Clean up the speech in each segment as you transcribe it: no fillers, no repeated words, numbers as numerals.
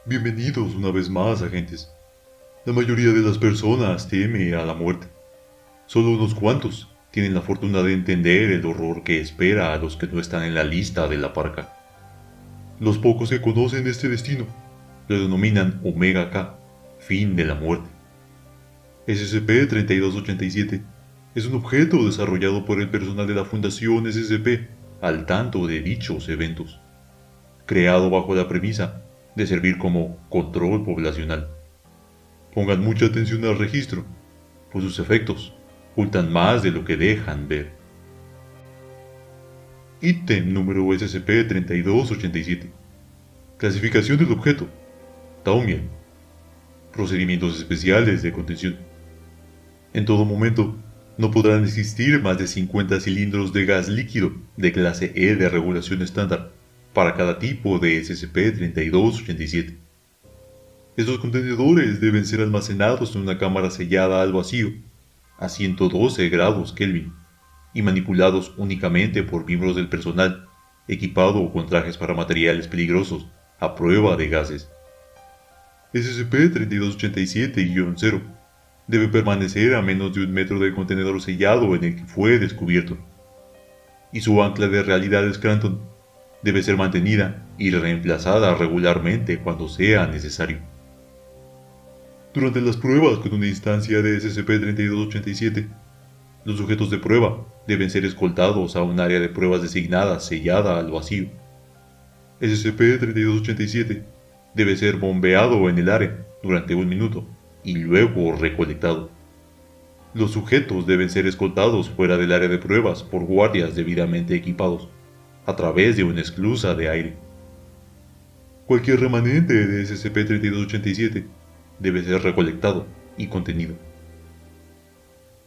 Bienvenidos una vez más, agentes. La mayoría de las personas teme a la muerte. Solo unos cuantos tienen la fortuna de entender el horror que espera a los que no están en la lista de la parca. Los pocos que conocen este destino lo denominan Omega K, fin de la muerte. SCP-3287 es un objeto desarrollado por el personal de la Fundación SCP al tanto de dichos eventos, creado bajo la premisa de servir como control poblacional. Pongan mucha atención al registro, pues sus efectos ocultan más de lo que dejan ver. Ítem número SCP-3287. Clasificación del objeto. Taumian. Procedimientos especiales de contención. En todo momento, no podrán existir más de 50 cilindros de gas líquido de clase E de regulación estándar para cada tipo de SCP-3287. Estos contenedores deben ser almacenados en una cámara sellada al vacío, a 112 grados Kelvin, y manipulados únicamente por miembros del personal, equipado con trajes para materiales peligrosos, a prueba de gases. SCP-3287-0 debe permanecer a menos de 1 metro del contenedor sellado en el que fue descubierto, y su ancla de realidad Scranton debe ser mantenida y reemplazada regularmente cuando sea necesario. Durante las pruebas con una instancia de SCP-3287, los sujetos de prueba deben ser escoltados a un área de pruebas designada sellada al vacío. SCP-3287 debe ser bombeado en el área durante 1 minuto y luego recolectado. Los sujetos deben ser escoltados fuera del área de pruebas por guardias debidamente equipados, a través de una esclusa de aire. Cualquier remanente de SCP-3287 debe ser recolectado y contenido.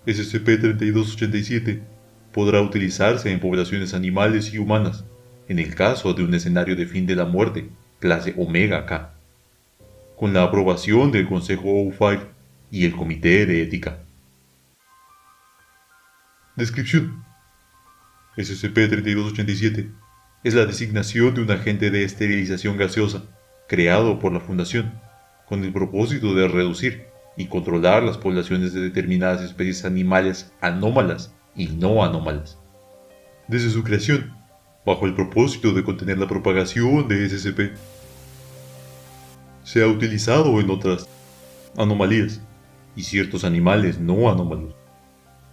SCP-3287 podrá utilizarse en poblaciones animales y humanas en el caso de un escenario de fin de la muerte clase Omega K, con la aprobación del Consejo O5 y el Comité de Ética. Descripción: SCP-3287 es la designación de un agente de esterilización gaseosa creado por la Fundación con el propósito de reducir y controlar las poblaciones de determinadas especies animales anómalas y no anómalas. Desde su creación, bajo el propósito de contener la propagación de SCP, se ha utilizado en otras anomalías y ciertos animales no anómalos.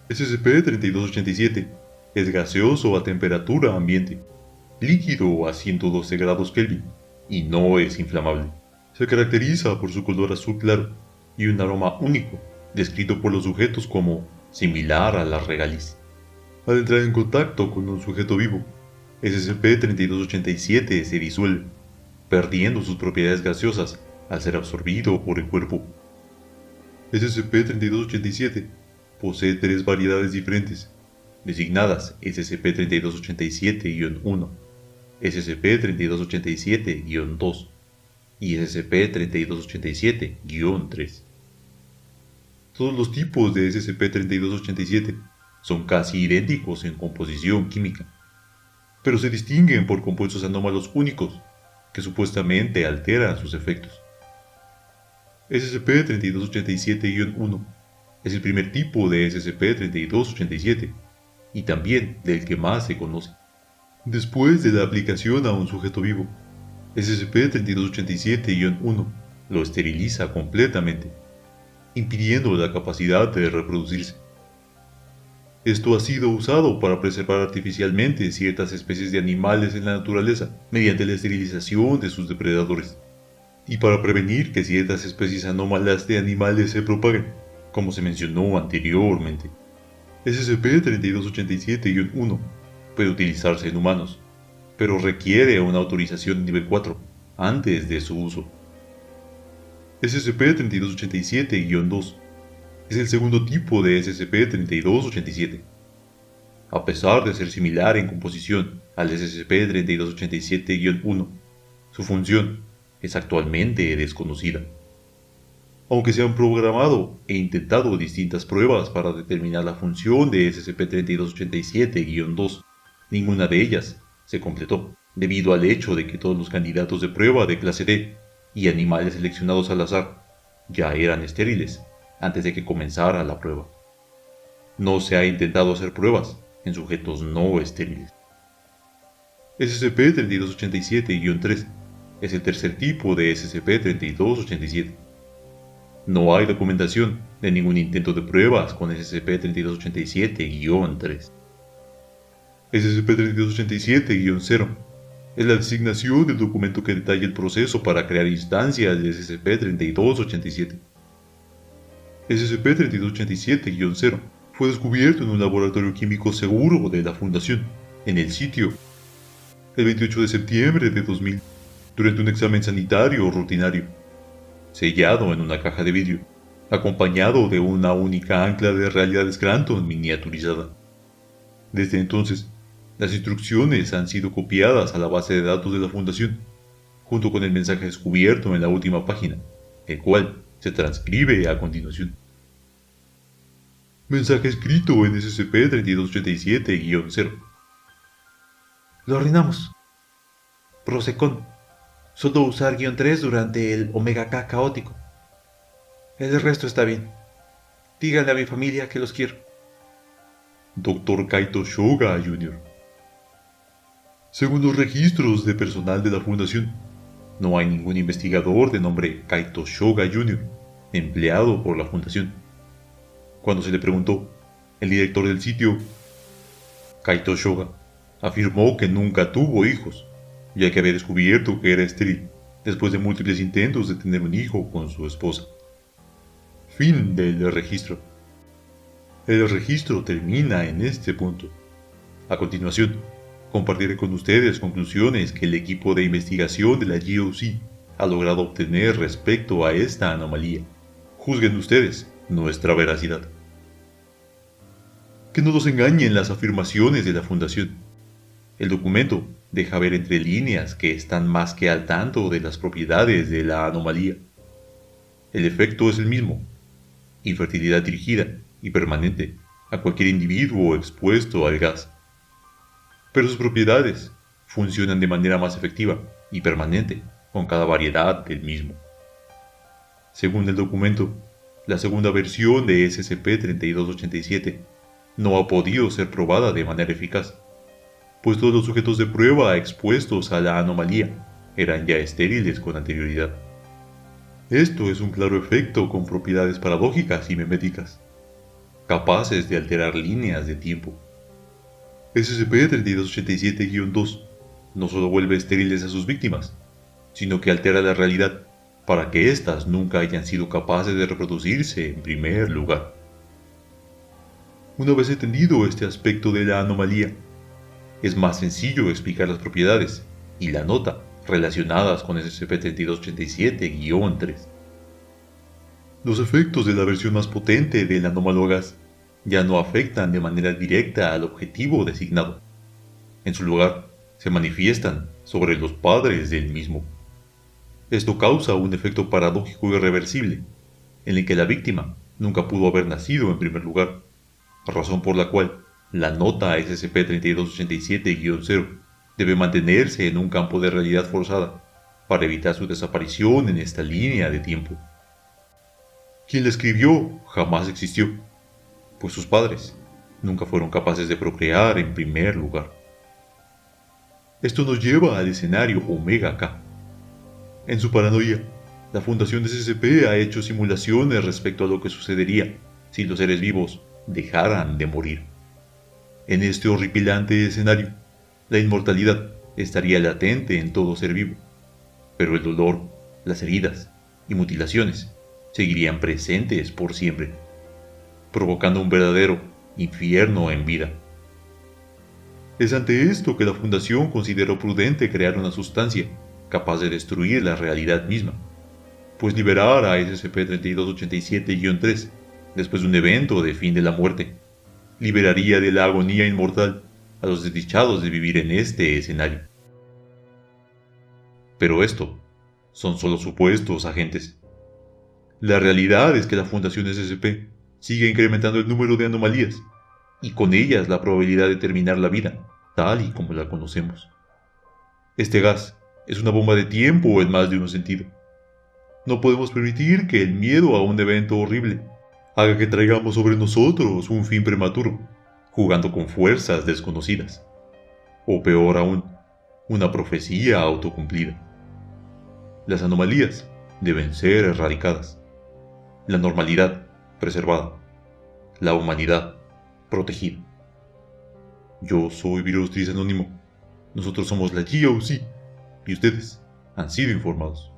SCP-3287 es gaseoso a temperatura ambiente, líquido a 112 grados Kelvin y no es inflamable. Se caracteriza por su color azul claro y un aroma único, descrito por los sujetos como similar a la regaliz. Al entrar en contacto con un sujeto vivo, SCP-3287 se disuelve, perdiendo sus propiedades gaseosas al ser absorbido por el cuerpo. SCP-3287 posee 3 variedades diferentes, designadas SCP-3287-1, SCP-3287-2 y SCP-3287-3. Todos los tipos de SCP-3287 son casi idénticos en composición química, pero se distinguen por compuestos anómalos únicos que supuestamente alteran sus efectos. SCP-3287-1 es el primer tipo de SCP-3287 y también del que más se conoce. Después de la aplicación a un sujeto vivo, SCP-3287-1 lo esteriliza completamente, impidiendo la capacidad de reproducirse. Esto ha sido usado para preservar artificialmente ciertas especies de animales en la naturaleza mediante la esterilización de sus depredadores, y para prevenir que ciertas especies anómalas de animales se propaguen, como se mencionó anteriormente. SCP-3287-1 puede utilizarse en humanos, pero requiere una autorización nivel 4 antes de su uso. SCP-3287-2 es el segundo tipo de SCP-3287. A pesar de ser similar en composición al SCP-3287-1, su función es actualmente desconocida. Aunque se han programado e intentado distintas pruebas para determinar la función de SCP-3287-2, ninguna de ellas se completó, debido al hecho de que todos los candidatos de prueba de clase D y animales seleccionados al azar ya eran estériles antes de que comenzara la prueba. No se ha intentado hacer pruebas en sujetos no estériles. SCP-3287-3 es el tercer tipo de SCP-3287. No hay documentación de ningún intento de pruebas con SCP-3287-3. SCP-3287-0 es la designación del documento que detalla el proceso para crear instancias de SCP-3287. SCP-3287-0 fue descubierto en un laboratorio químico seguro de la Fundación, en el sitio, el 28 de septiembre de 2000, durante un examen sanitario rutinario, sellado en una caja de vidrio, acompañado de una única ancla de realidad Scranton miniaturizada. Desde entonces, las instrucciones han sido copiadas a la base de datos de la Fundación, junto con el mensaje descubierto en la última página, el cual se transcribe a continuación. Mensaje escrito en SCP-3287-0. Lo arruinamos. Prosecon. Solo usar -3 durante el Omega K caótico. El resto está bien. Díganle a mi familia que los quiero. Dr. Kaito Shoga Jr. Según los registros de personal de la Fundación, no hay ningún investigador de nombre Kaito Shoga Jr. empleado por la Fundación. Cuando se le preguntó, el director del sitio, Kaito Shoga, afirmó que nunca tuvo hijos, ya que había descubierto que era estéril después de múltiples intentos de tener un hijo con su esposa. Fin del registro. El registro termina en este punto. A continuación, compartiré con ustedes conclusiones que el equipo de investigación de la GOC ha logrado obtener respecto a esta anomalía. Juzguen ustedes nuestra veracidad. Que no nos engañen las afirmaciones de la Fundación. El documento deja ver entre líneas que están más que al tanto de las propiedades de la anomalía. El efecto es el mismo: infertilidad dirigida y permanente a cualquier individuo expuesto al gas. Pero sus propiedades funcionan de manera más efectiva y permanente con cada variedad del mismo. Según el documento, la segunda versión de SCP-3287 no ha podido ser probada de manera eficaz, pues todos los sujetos de prueba expuestos a la anomalía eran ya estériles con anterioridad. Esto es un claro efecto con propiedades paradójicas y meméticas, capaces de alterar líneas de tiempo. SCP-3287-2 no solo vuelve estériles a sus víctimas, sino que altera la realidad para que éstas nunca hayan sido capaces de reproducirse en primer lugar. Una vez entendido este aspecto de la anomalía, es más sencillo explicar las propiedades y la nota relacionadas con SCP-3287-3. Los efectos de la versión más potente del anómalo gas ya no afectan de manera directa al objetivo designado. En su lugar, se manifiestan sobre los padres del mismo. Esto causa un efecto paradójico irreversible, en el que la víctima nunca pudo haber nacido en primer lugar, razón por la cual la nota SCP-3287-0 debe mantenerse en un campo de realidad forzada para evitar su desaparición en esta línea de tiempo. Quien la escribió jamás existió, pues sus padres nunca fueron capaces de procrear en primer lugar. Esto nos lleva al escenario Omega K. En su paranoia, la Fundación de SCP ha hecho simulaciones respecto a lo que sucedería si los seres vivos dejaran de morir. En este horripilante escenario, la inmortalidad estaría latente en todo ser vivo, pero el dolor, las heridas y mutilaciones seguirían presentes por siempre, provocando un verdadero infierno en vida. Es ante esto que la Fundación consideró prudente crear una sustancia capaz de destruir la realidad misma, pues liberar a SCP-3287-3 después de un evento de fin de la muerte liberaría de la agonía inmortal a los desdichados de vivir en este escenario. Pero esto son solo supuestos, agentes. La realidad es que la Fundación SCP sigue incrementando el número de anomalías, y con ellas la probabilidad de terminar la vida tal y como la conocemos. Este gas es una bomba de tiempo en más de un sentido, No podemos permitir que el miedo a un evento horrible haga que traigamos sobre nosotros un fin prematuro, jugando con fuerzas desconocidas. O peor aún, una profecía autocumplida. Las anomalías deben ser erradicadas. La normalidad preservada. La humanidad protegida. Yo soy Virostris Anónimo. Nosotros somos la GOC y ustedes han sido informados.